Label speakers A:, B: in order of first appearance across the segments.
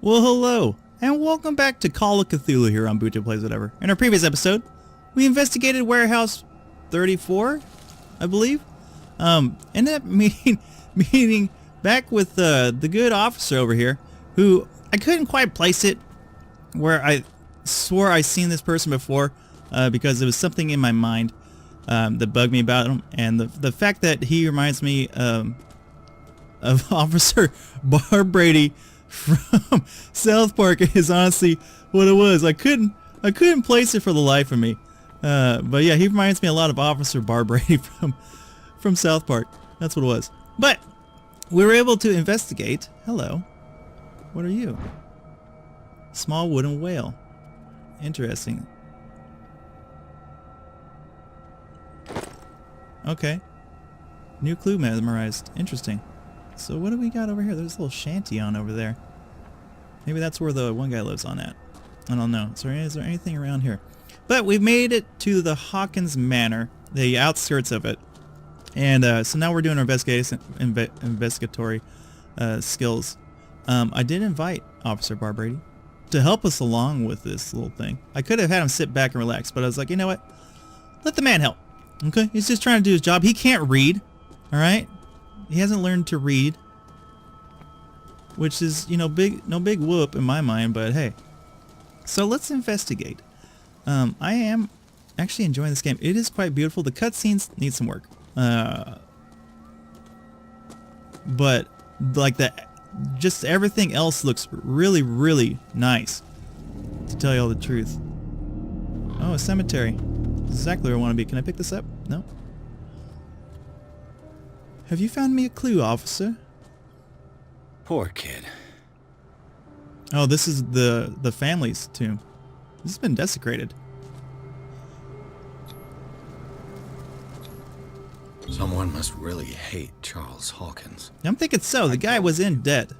A: Well, hello, and welcome back to Call of Cthulhu here on Buto Plays Whatever. In our previous episode, we investigated Warehouse 34, I believe. Ended up meeting back with the good officer over here, who I couldn't quite place it where I swore I seen this person before, because there was something in my mind that bugged me about him, and the fact that he reminds me of Officer Barbrady from South Park is honestly what it was. I couldn't place it for the life of me. But yeah, he reminds me a lot of Officer Barbrady from South Park. That's what it was. But we were able to investigate. Hello. What are you? Small wooden whale. Interesting. Okay. New clue memorized. Interesting. So what do we got over here? There's a little shanty on over there. Maybe that's where the one guy lives on at. I don't know. Is there anything around here? But we've made it to the Hawkins Manor, the outskirts of it. And so now we're doing our investigatory skills. I did invite Officer Barbrady to help us along with this little thing. I could have had him sit back and relax, but I was like, you know what? Let the man help. Okay? He's just trying to do his job. He can't read. Alright? He hasn't learned to read, which is, you know, no big whoop in my mind, but hey. So let's investigate. I am actually enjoying this game. It is quite beautiful. The cutscenes need some work. But like just everything else looks really, really nice, to tell you all the truth. Oh, a cemetery. Exactly where I want to be. Can I pick this up? No. Have you found me a clue, officer?
B: Poor kid.
A: Oh, this is the family's tomb. This has been desecrated.
B: Someone must really hate Charles Hawkins.
A: I'm thinking so. The guy was in debt.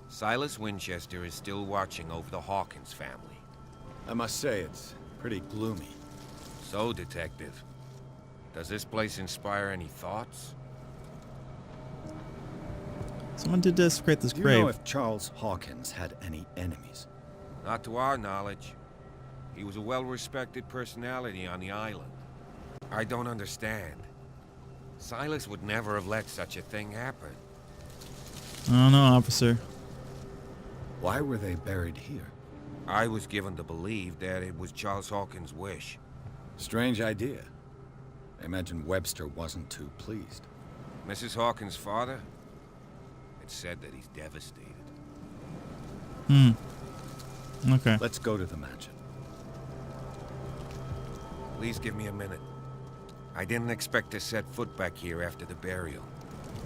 C: Silas Winchester is still watching over the Hawkins family.
B: I must say, it's pretty gloomy.
C: So, Detective, does this place inspire any thoughts?
A: Someone did desecrate this
B: Do you
A: grave.
B: know if Charles Hawkins had any enemies?
C: Not to our knowledge. He was a well-respected personality on the island. I don't understand. Silas would never have let such a thing happen.
A: I don't know, officer.
B: Why were they buried here?
C: I was given to believe that it was Charles Hawkins' wish.
B: Strange idea. I imagine Webster wasn't too pleased.
C: Mrs. Hawkins' father? It's said that he's devastated.
A: Okay.
B: Let's go to the mansion.
C: Please give me a minute. I didn't expect to set foot back here after the burial.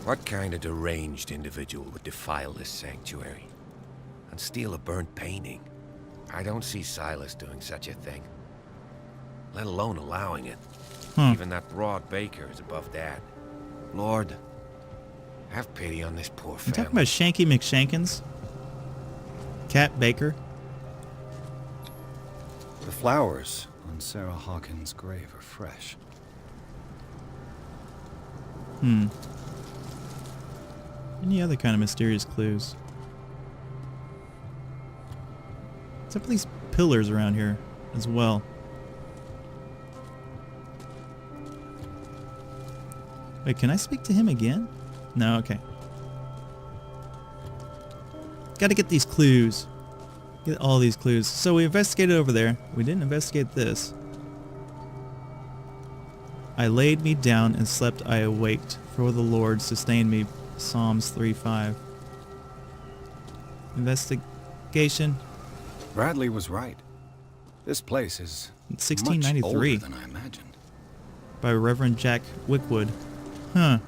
C: What kind of deranged individual would defile this sanctuary and steal a burnt painting? I don't see Silas doing such a thing, let alone allowing it. Even that broad baker is above that. Lord, have pity on this poor
A: You
C: family.
A: talking about Shanky McShankins? Cat Baker?
B: The flowers on Sarah Hawkins' grave are fresh.
A: Any other kind of mysterious clues? Except for these pillars around here as well. Wait, can I speak to him again? No, okay. Gotta get these clues. Get all these clues. So we investigated over there. We didn't investigate this. I laid me down and slept I awaked, for the Lord sustained me. Psalms 3:5. Investigation.
B: Bradley was right. This place is
A: It's
B: much
A: 1693
B: older than I imagined.
A: by Reverend Jack Wickwood. Huh.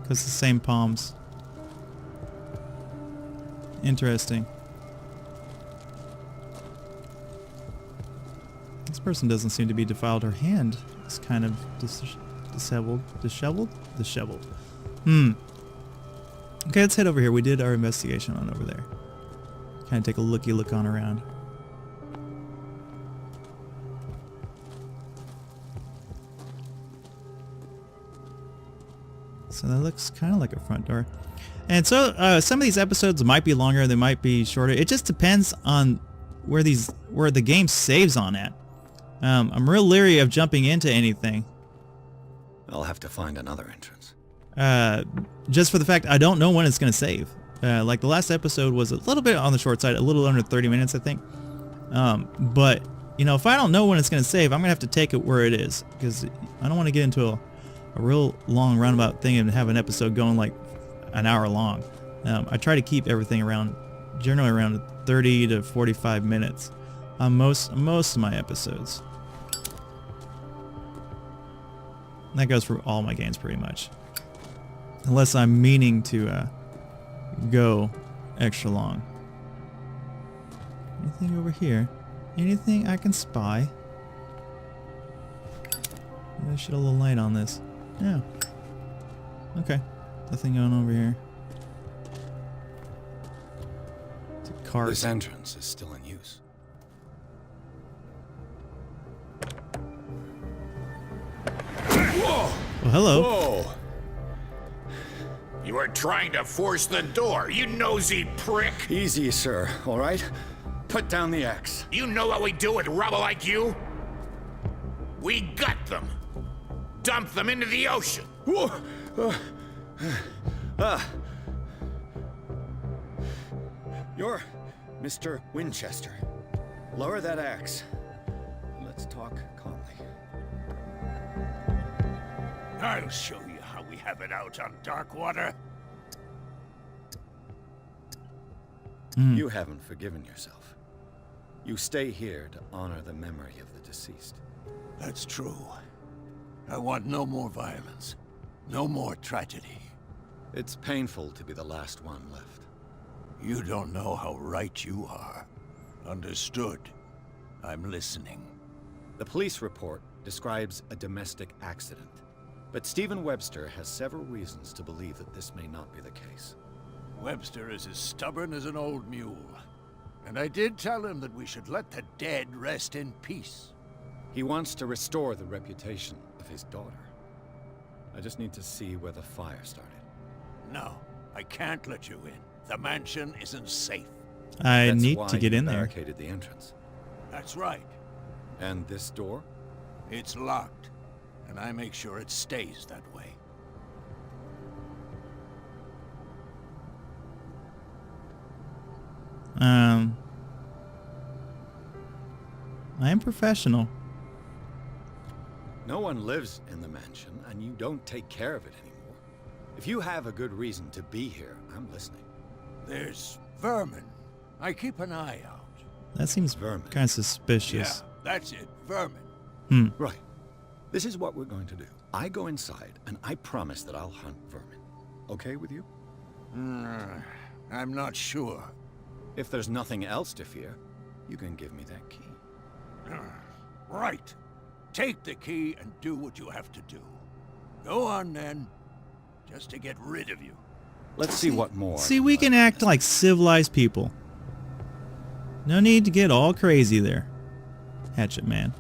A: Because the same palms. Interesting. This person doesn't seem to be defiled. Her hand is kind of disheveled. Disheveled. Okay, let's head over here. We did our investigation on over there. Kind of take a look on around. So that looks kind of like a front door. And so some of these episodes might be longer, they might be shorter. It just depends on where the game saves on at. I'm real leery of jumping into anything.
B: I'll have to find another entrance.
A: Just for the fact I don't know when it's going to save. Like the last episode was a little bit on the short side, a little under 30 minutes, I think. But, you know, if I don't know when it's going to save, I'm going to have to take it where it is. Because I don't want to get into a real long roundabout thing and have an episode going like an hour long. I try to keep everything generally around 30 to 45 minutes on most of my episodes. And that goes for all my games pretty much. Unless I'm meaning to go extra long. Anything over here? Anything I can spy? Maybe I should have a little light on this. Yeah. Okay. Nothing going over here. It's a cart.
B: This entrance is still in use.
D: Whoa!
A: Well, hello.
D: Whoa! You were trying to force the door, you nosy prick!
B: Easy, sir, all right? Put down the axe.
D: You know what we do with rubble like you? We gut them. Dump them into the ocean.
B: Whoa! You're Mr. Winchester. Lower that axe. Let's talk calmly.
E: I'll show you how we have it out on Darkwater.
B: You haven't forgiven yourself. You stay here to honor the memory of the deceased.
E: That's true. I want no more violence. No more tragedy.
B: It's painful to be the last one left.
E: You don't know how right you are. Understood. I'm listening.
B: The police report describes a domestic accident, but Stephen Webster has several reasons to believe that this may not be the case.
E: Webster is as stubborn as an old mule. And I did tell him that we should let the dead rest in peace.
B: He wants to restore the reputation of his daughter. I just need to see where the fire started.
E: No, I can't let you in. The mansion isn't safe.
A: I
B: That's
A: need
B: why
A: to get
B: he
A: in there.
B: barricaded the entrance.
E: That's right.
B: And this door?
E: It's locked. And I make sure it stays that way.
A: I am professional.
B: No one lives in the mansion, and you don't take care of it anymore. If you have a good reason to be here, I'm listening.
E: There's vermin. I keep an eye out.
A: That seems
B: Vermin.
A: kind of suspicious.
E: Yeah, that's it. Vermin.
B: Right. This is what we're going to do. I go inside, and I promise that I'll hunt vermin. Okay with you?
E: I'm not sure.
B: If there's nothing else to fear, you can give me that key.
E: Right. Take the key and do what you have to do. Go on then. Just to get rid of you.
B: Let's see what more.
A: See, we can act like civilized people. No need to get all crazy there, Hatchet Man.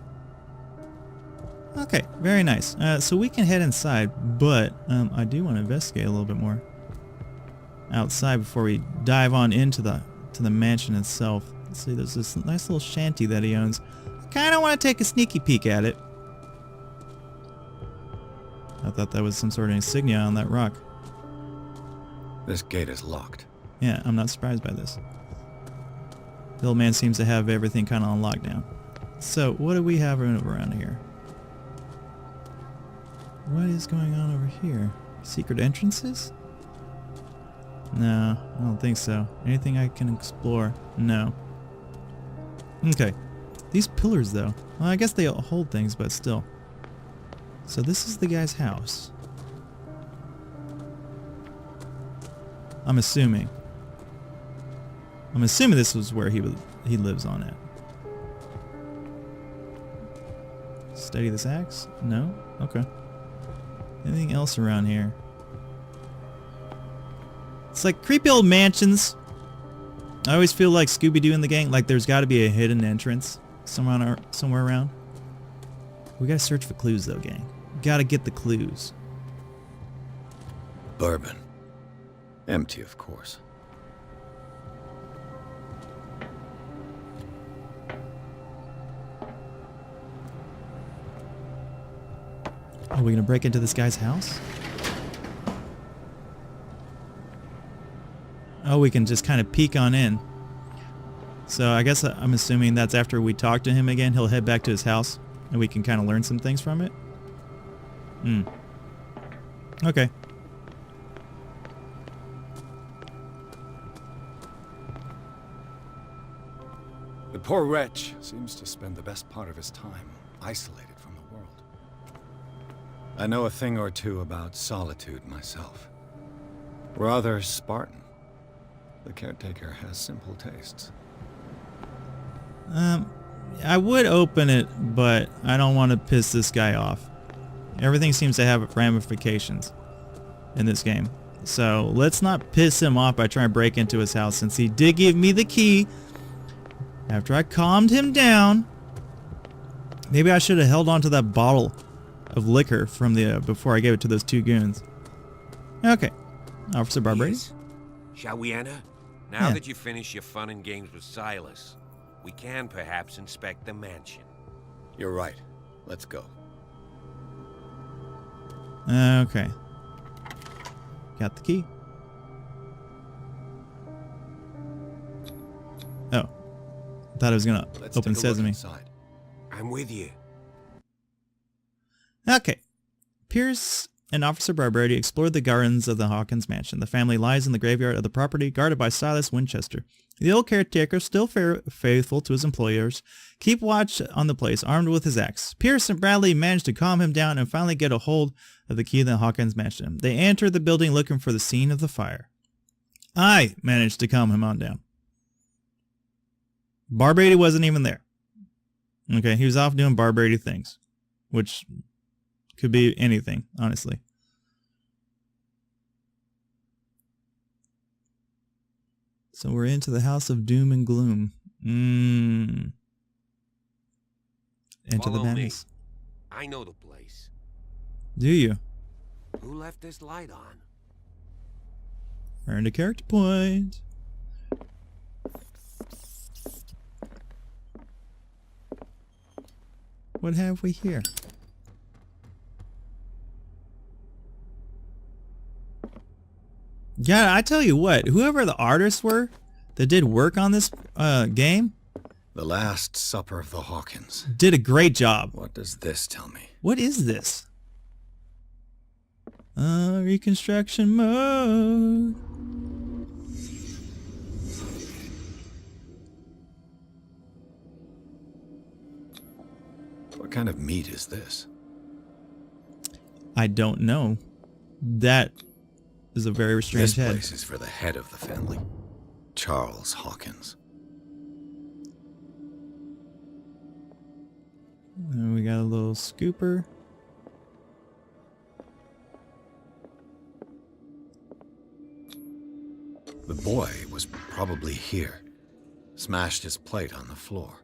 A: Okay, very nice. So we can head inside, but I do want to investigate a little bit more outside before we dive on into the mansion itself. Let's see, there's this nice little shanty that he owns. I kind of want to take a sneaky peek at it. I thought that was some sort of insignia on that rock.
B: This gate is locked.
A: Yeah, I'm not surprised by this. The old man seems to have everything kind of on lockdown. So, what do we have around here? What is going on over here? Secret entrances? No, I don't think so. Anything I can explore? No. Okay. These pillars, though. Well, I guess they hold things, but still. So this is the guy's house. I'm assuming. This was where he lives on it. Steady this axe? No? Okay. Anything else around here? It's like creepy old mansions. I always feel like Scooby-Doo in the gang, like there's got to be a hidden entrance somewhere around. We gotta search for clues though, gang. Gotta get the clues.
B: bourbon. Empty, of course.
A: Are we gonna break into this guy's house? Oh, we can just kind of peek on in. So I guess I'm assuming that's after we talk to him again, he'll head back to his house and we can kind of learn some things from it. Okay.
B: The poor wretch seems to spend the best part of his time isolated from the world. I know a thing or two about solitude myself. Rather Spartan. The caretaker has simple tastes.
A: I would open it, but I don't want to piss this guy off. Everything seems to have ramifications in this game. So let's not piss him off by trying to break into his house, since he did give me the key after I calmed him down. Maybe I should have held on to that bottle of liquor from the before I gave it to those two goons. Okay. Officer Barbrady.
C: Yes. Shall we enter? Now
A: Yeah.
C: that you finish your fun and games with Silas, we can perhaps inspect the mansion.
B: You're right. Let's go.
A: Okay. Got the key. Oh. Thought I was gonna
B: Let's
A: open
B: take a look
A: Sesame.
B: inside.
C: I'm with you.
A: Okay. Pierce and Officer Barbrady explored the gardens of the Hawkins mansion. The family lies in the graveyard of the property, guarded by Silas Winchester. The old caretaker, still faithful to his employers, keep watch on the place, armed with his axe. Pierce and Bradley managed to calm him down and finally get a hold of the key to the Hawkins mansion. They entered the building looking for the scene of the fire. I managed to calm him on down. Barbrady wasn't even there. Okay, he was off doing Barbrady things, which could be anything, honestly. So we're into the House of Doom and Gloom. Into the
C: Follow me.
A: madness.
C: I know the place.
A: Do you?
C: Who left this light on?
A: Earned a character point. What have we here? Yeah, I tell you what, whoever the artists were that did work on this game
B: The Last Supper of the Hawkins.
A: did a great job.
B: What does this tell me?
A: What is this? Reconstruction mode.
B: What kind of meat is this?
A: I don't know. That is a very strange
B: This
A: head.
B: place is for the head of the family, Charles Hawkins.
A: And we got a little scooper.
B: The boy was probably here. Smashed his plate on the floor.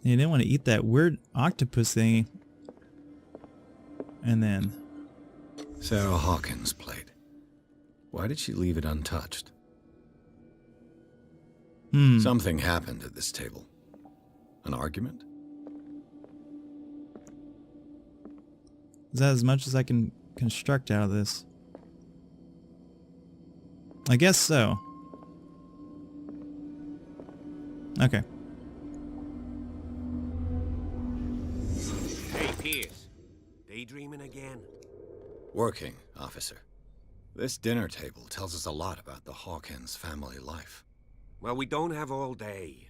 A: You didn't want to eat that weird octopus thingy. And then...
B: Sarah Hawkins' plate. Why did she leave it untouched? Something happened at this table. An argument?
A: Is that as much as I can construct out of this? I guess so. Okay.
C: Hey, Pierce. Daydreaming again?
B: Working, officer. This dinner table tells us a lot about the Hawkins family life.
C: Well, we don't have all day.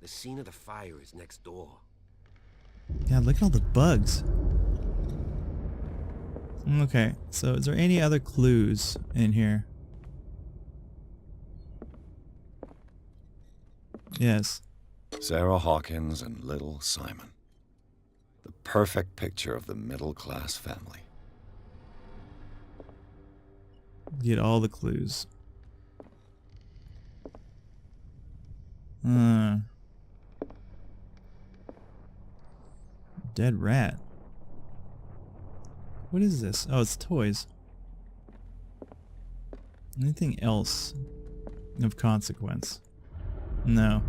C: The scene of the fire is next door.
A: Yeah, look at all the bugs. Okay, so is there any other clues in here? Yes.
B: Sarah Hawkins and little Simon. The perfect picture of the middle-class family.
A: Get all the clues. Dead rat. What is this? Oh, it's toys. Anything else of consequence? No.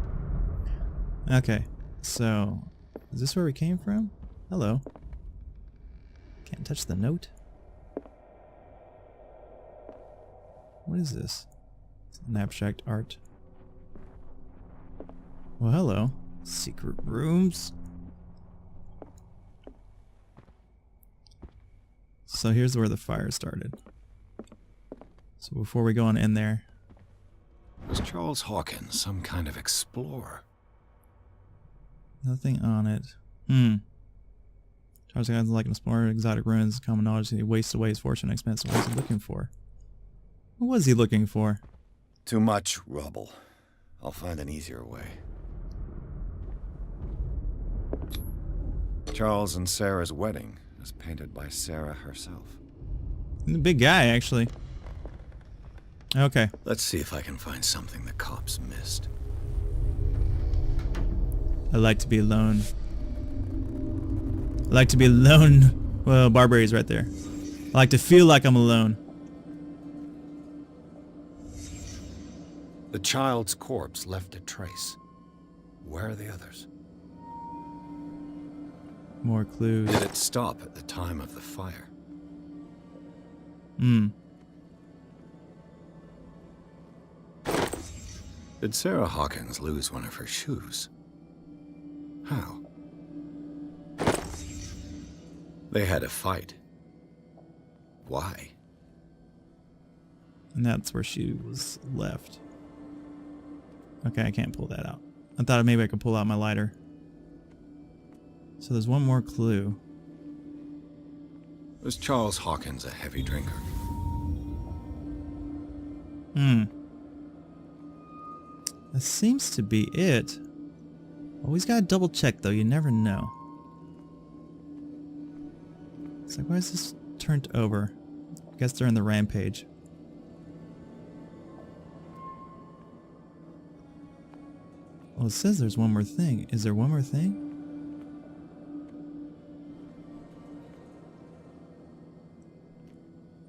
A: Okay, so is this where we came from? Hello. Can't touch the note. What is this? It's an abstract art. Well, hello. Secret rooms. So here's where the fire started. So before we go on in there.
B: Was Charles Hawkins some kind of explorer?
A: Nothing on it. Charles Hawkins like an explorer, exotic ruins, common knowledge. He wastes away his fortune and expense. What was he looking for? What was he looking for?
B: Too much rubble. I'll find an easier way. Charles and Sarah's wedding is painted by Sarah herself.
A: The big guy, actually. Okay.
B: Let's see if I can find something the cops missed.
A: I like to be alone. I like to be alone. Well, Barbary's right there. I like to feel like I'm alone.
B: The child's corpse left a trace. Where are the others?
A: More clues.
B: Did it stop at the time of the fire? Did Sarah Hawkins lose one of her shoes? How? They had a fight. Why?
A: And that's where she was left. Okay, I can't pull that out. I thought maybe I could pull out my lighter. So there's one more clue.
B: Was Charles Hawkins a heavy drinker?
A: That seems to be it. Always gotta double check though, you never know. It's like, why is this turned over? I guess they're in the rampage. Well, it says there's one more thing. Is there one more thing?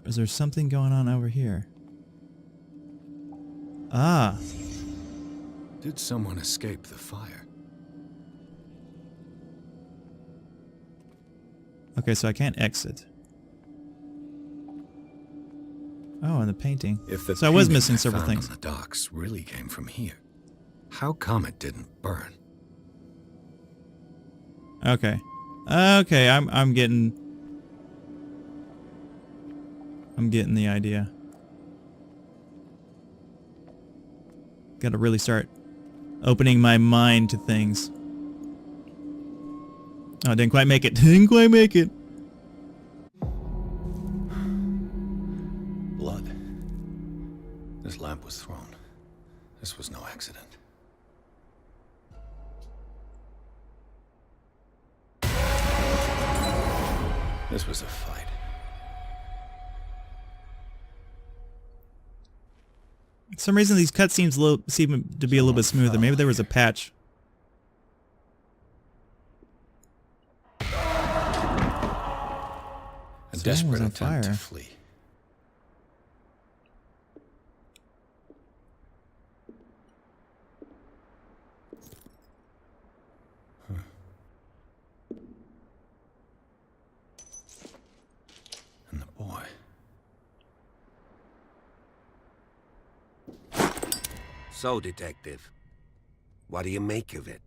A: Is there something going on over here? Ah.
B: Did someone escape the fire?
A: Okay, so I can't exit. Oh, and the painting.
B: If the
A: So I was
B: painting
A: missing
B: I
A: several
B: found
A: things.
B: on the docks really came from here, how come it didn't burn?
A: Okay. Okay, I'm getting the idea. Gotta really start opening my mind to things. Oh, I didn't quite make it. Didn't quite make it.
B: Blood. This lamp was thrown. This was no accident. This was a fight.
A: For some reason, these cutscenes seem to be a little bit smoother. Maybe there was a patch.
B: A
A: Someone
B: desperate
A: was on
B: attempt to
A: fire.
B: flee. And the boy.
C: So, Detective, what do you make of it?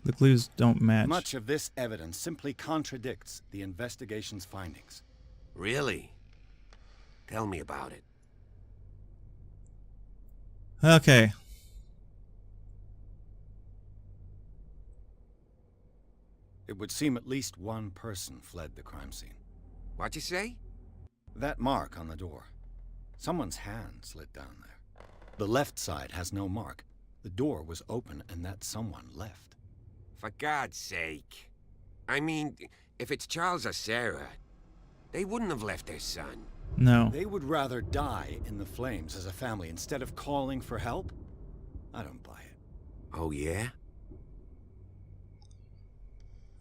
A: The clues don't match.
F: Much of this evidence simply contradicts the investigation's findings.
C: Really? Tell me about it.
A: Okay.
F: It would seem at least one person fled the crime scene.
C: What'd you say?
F: That mark on the door. Someone's hand slid down there. The left side has no mark. The door was open and that someone left.
C: For God's sake. I mean, if it's Charles or Sarah, they wouldn't have left their son.
A: No.
F: They would rather die in the flames as a family instead of calling for help? I don't buy it.
C: Oh, yeah?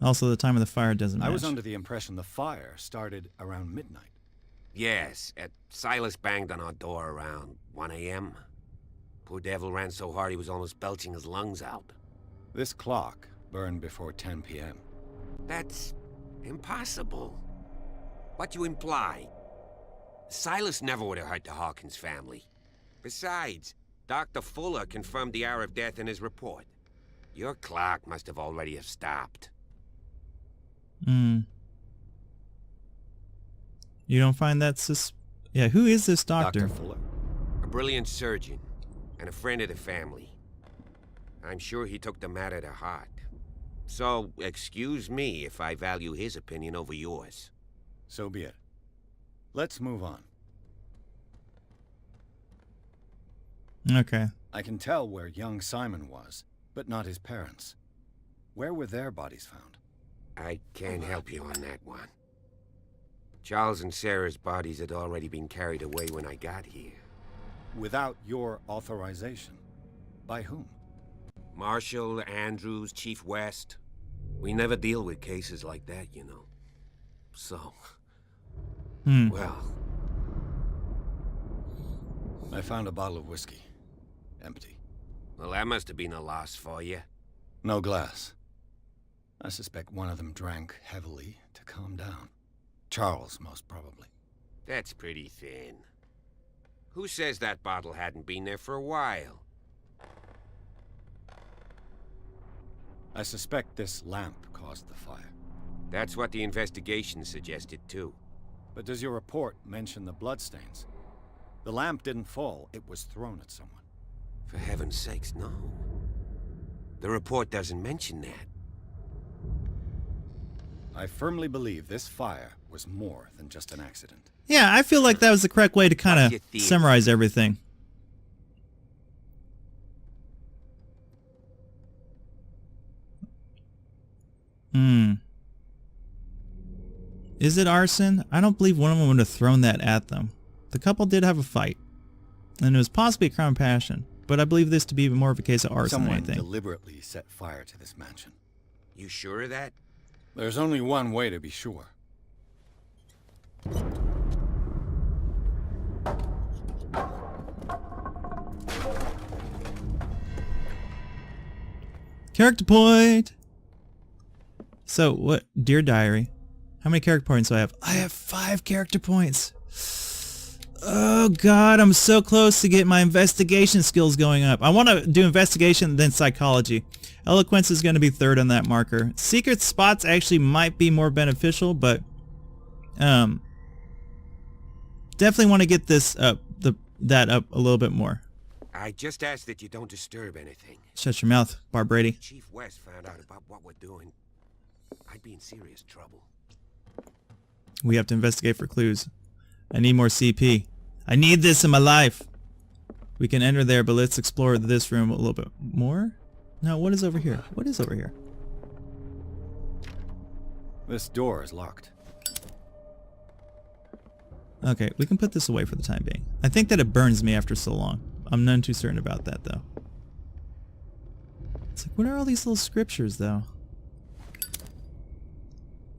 A: Also, the time of the fire doesn't match.
F: I was under the impression the fire started around midnight.
C: Yes, Silas banged on our door around 1 a.m. Poor devil ran so hard he was almost belching his lungs out.
F: This clock burned before 10 p.m.
C: That's impossible. What you imply? Silas never would have hurt the Hawkins family. Besides, Dr. Fuller confirmed the hour of death in his report. Your clock must have already have stopped.
A: Hmm. You don't find that Yeah, who is this doctor?
F: Dr. Fuller?
C: A brilliant surgeon, and a friend of the family. I'm sure he took the matter to heart. So, excuse me if I value his opinion over yours.
F: So be it. Let's move on.
A: Okay.
F: I can tell where young Simon was, but not his parents. Where were their bodies found?
C: I can't help you on that one. Charles and Sarah's bodies had already been carried away when I got here.
F: Without your authorization. By whom?
C: Marshall, Andrews, Chief West. We never deal with cases like that, you know. So... well...
F: I found a bottle of whiskey. Empty.
C: Well, that must have been a loss for you.
F: No glass. I suspect one of them drank heavily to calm down. Charles, most probably.
C: That's pretty thin. Who says that bottle hadn't been there for a while?
F: I suspect this lamp caused the fire.
C: That's what the investigation suggested, too.
F: But does your report mention the bloodstains? The lamp didn't fall, it was thrown at someone.
C: For heaven's sakes, no. The report doesn't mention that.
F: I firmly believe this fire was more than just an accident.
A: Yeah, I feel like that was the correct way to kind of summarize everything. Is it arson? I don't believe one of them would have thrown that at them. The couple did have a fight, and it was possibly a crime of passion, but I believe this to be more of a case of arson than
F: Someone
A: anything.
F: deliberately set fire to this mansion.
C: You sure of that?
F: There's only one way to be sure.
A: Character point! So, what? Dear Diary. How many character points do I have? I have 5 character points. Oh god, I'm so close to getting my investigation skills going up. I want to do investigation, then psychology. Eloquence is going to be 3rd on that marker. Secret spots actually might be more beneficial, but definitely want to get this up, that up a little bit more.
C: I just ask that you don't disturb anything.
A: Shut your mouth, Bar Brady.
C: Chief West found out about what we're doing. I'd be in serious trouble.
A: We have to investigate for clues. I need more CP. I need this in my life. We can enter there, but let's explore this room a little bit more. Now, what is over here? What is over here?
F: This door is locked.
A: Okay, we can put this away for the time being. I think that it burns me after so long. I'm none too certain about that, though. It's like, what are all these little scriptures, though?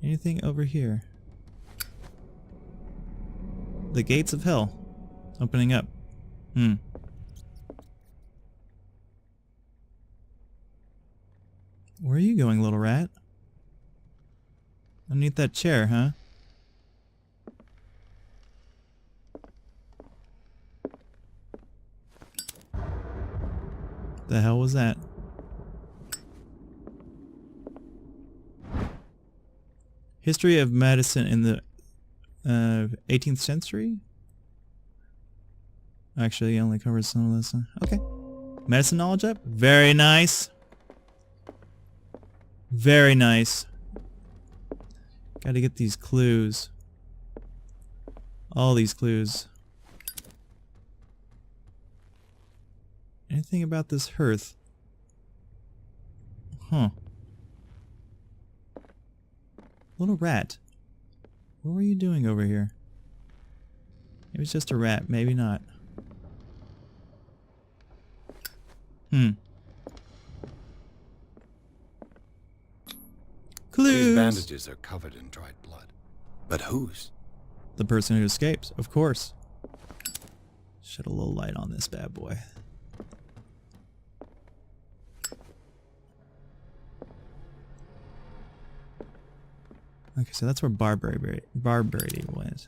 A: Anything over here? The gates of hell. Opening up. Where are you going, little rat? Underneath that chair, huh? The hell was that? History of medicine in the 18th century? Actually, it only covers some of this. Okay. Medicine knowledge up? Very nice. Very nice. Gotta get these clues. All these clues. Anything about this hearth? Huh. Little rat. What were you doing over here? It was just a rat, maybe not.
C: What
F: bandages are covered in dried blood. But whose?
A: The person who escaped, of course. Shed a little light on this bad boy. Okay, so that's where Barbrady went.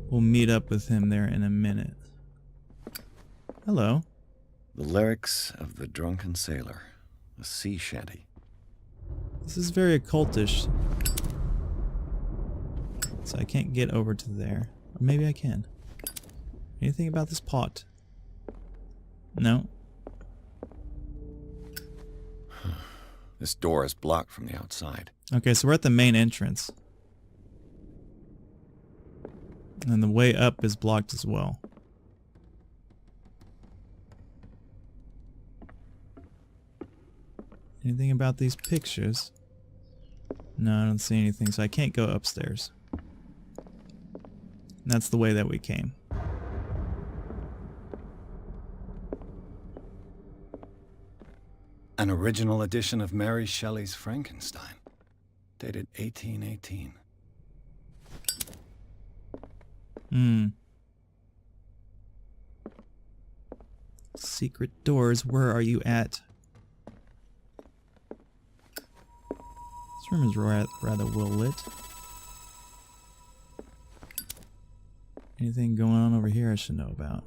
A: We'll meet up with him there in a minute. Hello.
F: The lyrics of the drunken sailor. A sea shanty.
A: This is very occultish. So I can't get over to there. Or maybe I can. Anything about this pot? No.
F: This door is blocked from the outside.
A: Okay, so we're at the main entrance. And the way up is blocked as well. Anything about these pictures? No, I don't see anything, so I can't go upstairs. And that's the way that we came.
F: An original edition of Mary Shelley's Frankenstein, dated 1818.
A: Secret doors, where are you at? This room is rather well lit. Anything going on over here I should know about?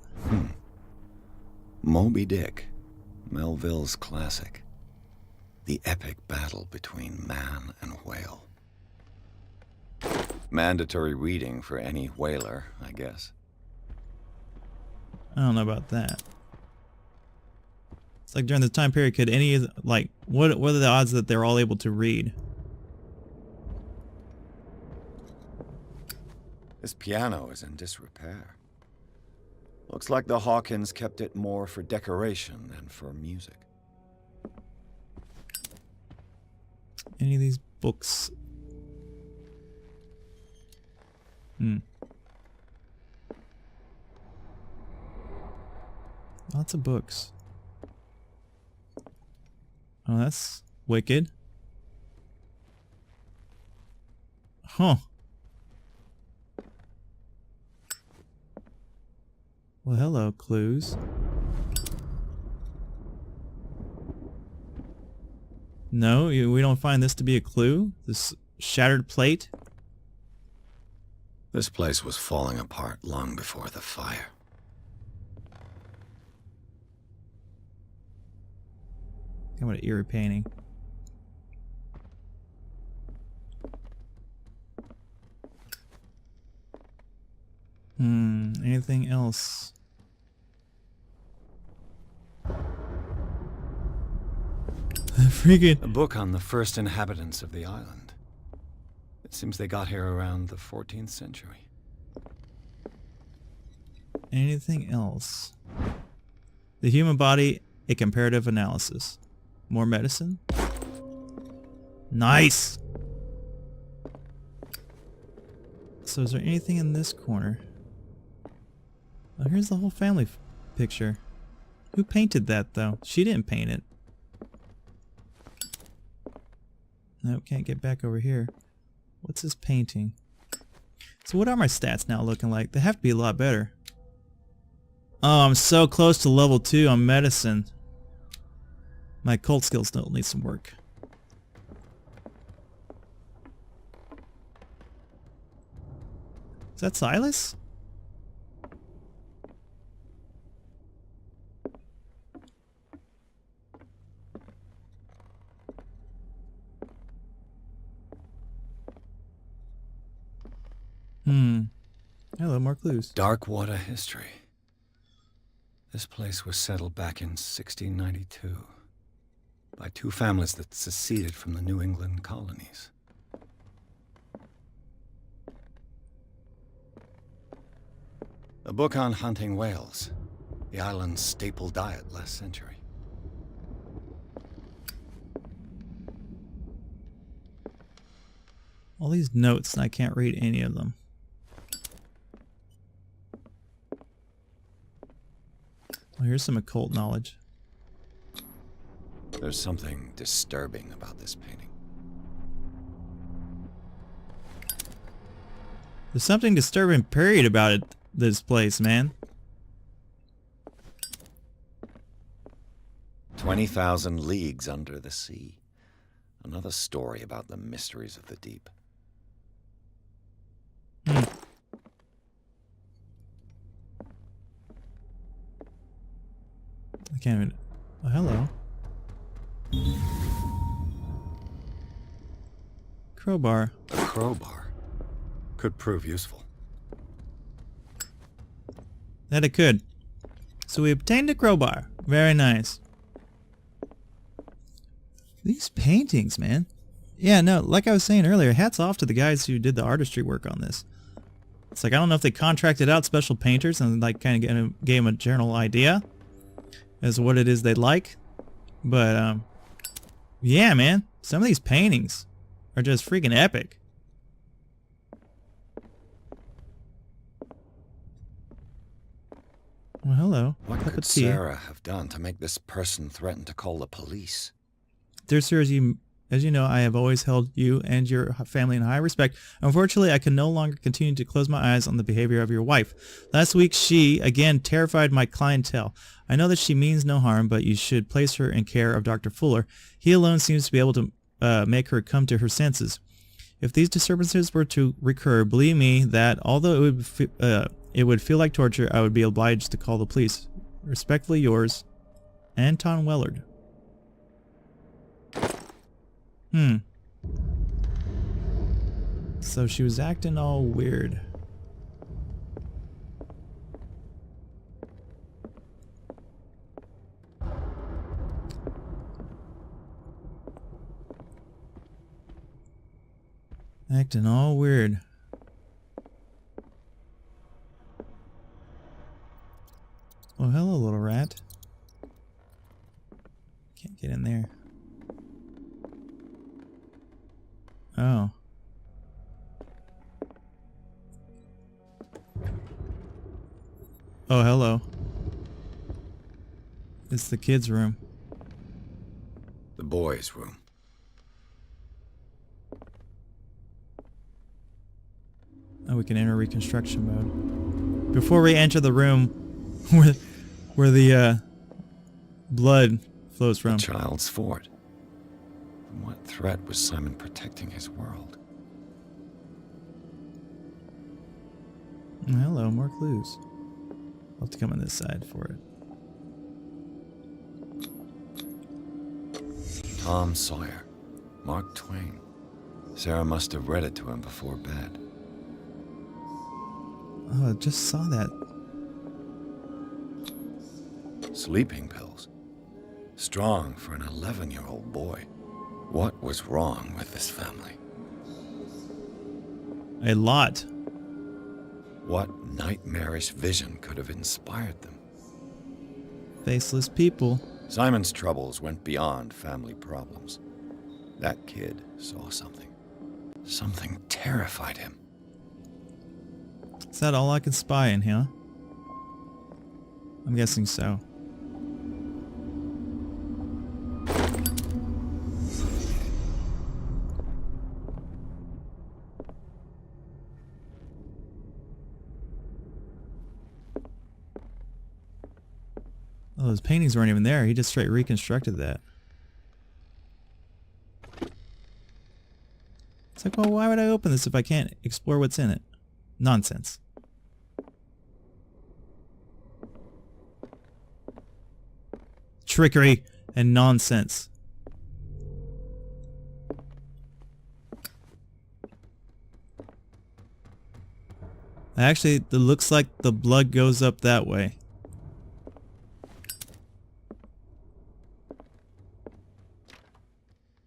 F: Moby Dick, Melville's classic. The epic battle between man and whale. Mandatory reading for any whaler, I guess.
A: I don't know about that. It's like during this time period, could any, like, what are the odds that they're all able to read?
F: This piano is in disrepair. Looks like the Hawkins kept it more for decoration than for music.
A: Any of these books? Lots of books. Oh, that's wicked. Huh. Well, hello, clues. No, we don't find this to be a clue? This shattered plate?
F: This place was falling apart long before the fire.
A: What an eerie painting. Anything else? Freaking
F: A book on the first inhabitants of the island. It seems they got here around the 14th century.
A: anything else? The human body, a comparative analysis. More medicine? Nice! So is there anything in this corner? Oh, here's the whole family picture. Who painted that, though? She didn't paint it. Nope, can't get back over here. What's this painting? So what are my stats now looking like? They have to be a lot better. Oh, I'm so close to level 2 on medicine. My cult skills still need some work. Is that Silas? Hello, more clues.
F: Darkwater history. This place was settled back in 1692 by two families that seceded from the New England colonies. A book on hunting whales, the island's staple diet last century.
A: All these notes, and I can't read any of them. Oh, here's some occult knowledge.
F: There's something disturbing about this painting.
A: There's something disturbing period about it, this place, man.
F: 20,000 leagues under the sea. Another story about the mysteries of the deep.
A: I can't even... Oh, hello. Crowbar.
B: A crowbar could prove useful.
A: That it could. So we obtained a crowbar. Very nice. These paintings, man. Yeah, no, like I was saying earlier, hats off to the guys who did the artistry work on this. It's like, I don't know if they contracted out special painters and like kind of gave them a general idea as to what it is they like. But, yeah, man, some of these paintings are just freaking epic. Well, hello.
F: What
A: Cup
F: could
A: of tea.
F: Sarah have done to make this person threaten to call the police?
A: Dear sir, as you know, I have always held you and your family in high respect. Unfortunately, I can no longer continue to close my eyes on the behavior of your wife. Last week, she, again, terrified my clientele. I know that she means no harm, but you should place her in care of Dr. Fuller. He alone seems to be able to make her come to her senses. If these disturbances were to recur, believe me that although it would feel like torture, I would be obliged to call the police. Respectfully yours, Anton Wellard. So she was acting all weird. Acting all weird. Oh, hello, little rat. Can't get in there. Oh. Oh, hello. It's the kids' room.
F: The boys' room.
A: Oh, we can enter reconstruction mode. Before we enter the room where the blood flows from.
F: The child's fort. From what threat was Simon protecting his world?
A: Oh, hello, more clues. I'll have to come on this side for it.
F: Tom Sawyer. Mark Twain. Sarah must have read it to him before bed.
A: Oh, I just saw that.
F: Sleeping pills. Strong for an 11-year-old boy. What was wrong with this family?
A: A lot.
F: What nightmarish vision could have inspired them?
A: Faceless people.
F: Simon's troubles went beyond family problems. That kid saw something. Something terrified him.
A: Is that all I can spy in here? I'm guessing so. Oh, those paintings weren't even there. He just straight reconstructed that. It's like, well, why would I open this if I can't explore what's in it? Nonsense. Trickery and nonsense. Actually, it looks like the blood goes up that way.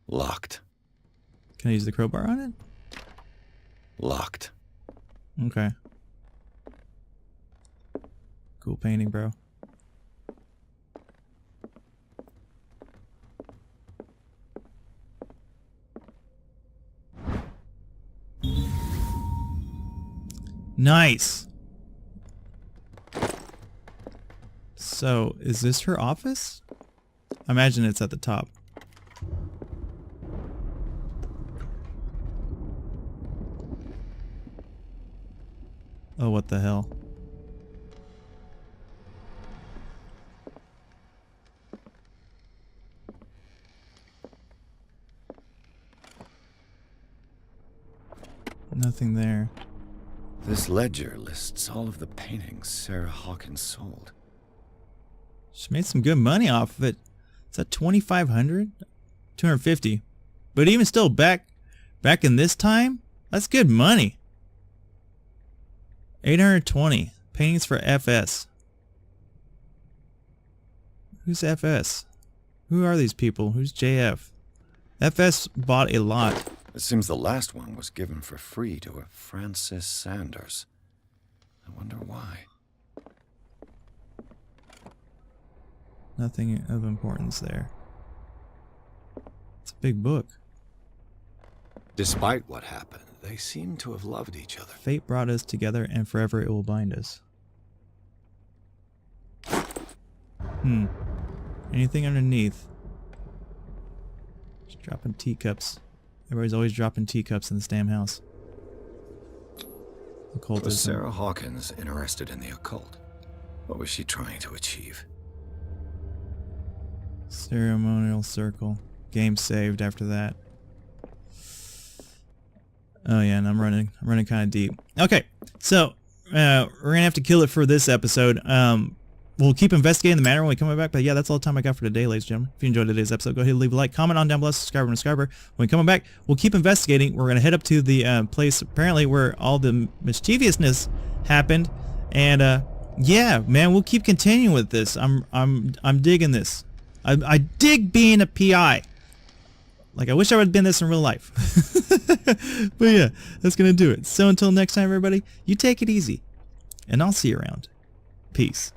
F: Locked.
A: Can I use the crowbar on it?
F: Locked.
A: Okay. Cool painting, bro. Nice. So, is this her office? I imagine it's at the top. What the hell? Nothing there.
F: This ledger lists all of the paintings Sarah Hawkins sold.
A: She made some good money off of it. Is that 2,500? 250. But even still, back in this time, that's good money. 820 paintings for FS. Who's FS? Who are these people? Who's JF? FS bought a lot.
F: It seems the last one was given for free to a Francis Sanders. I wonder why.
A: Nothing of importance there. It's a big book.
F: Despite what happened, they seem to have loved each other.
A: Fate brought us together and forever it will bind us. Anything underneath? Just dropping teacups. Everybody's always dropping teacups in this damn house. Occultism.
F: Was Sarah Hawkins interested in the occult? What was she trying to achieve?
A: Ceremonial circle. Game saved after that. Oh yeah, and I'm running kind of deep. Okay, so we're gonna have to kill it for this episode. We'll keep investigating the matter when we come back. But yeah, that's all the time I got for today, ladies and gentlemen. If you enjoyed today's episode, go ahead and leave a like, comment on down below, subscribe and subscriber. When we come back, we'll keep investigating. We're gonna head up to the place apparently where all the mischievousness happened, and yeah, man, we'll keep continuing with this. I'm digging this. I dig being a PI. Like, I wish I would have been this in real life. But yeah, that's gonna do it. So until next time, everybody, you take it easy, and I'll see you around. Peace.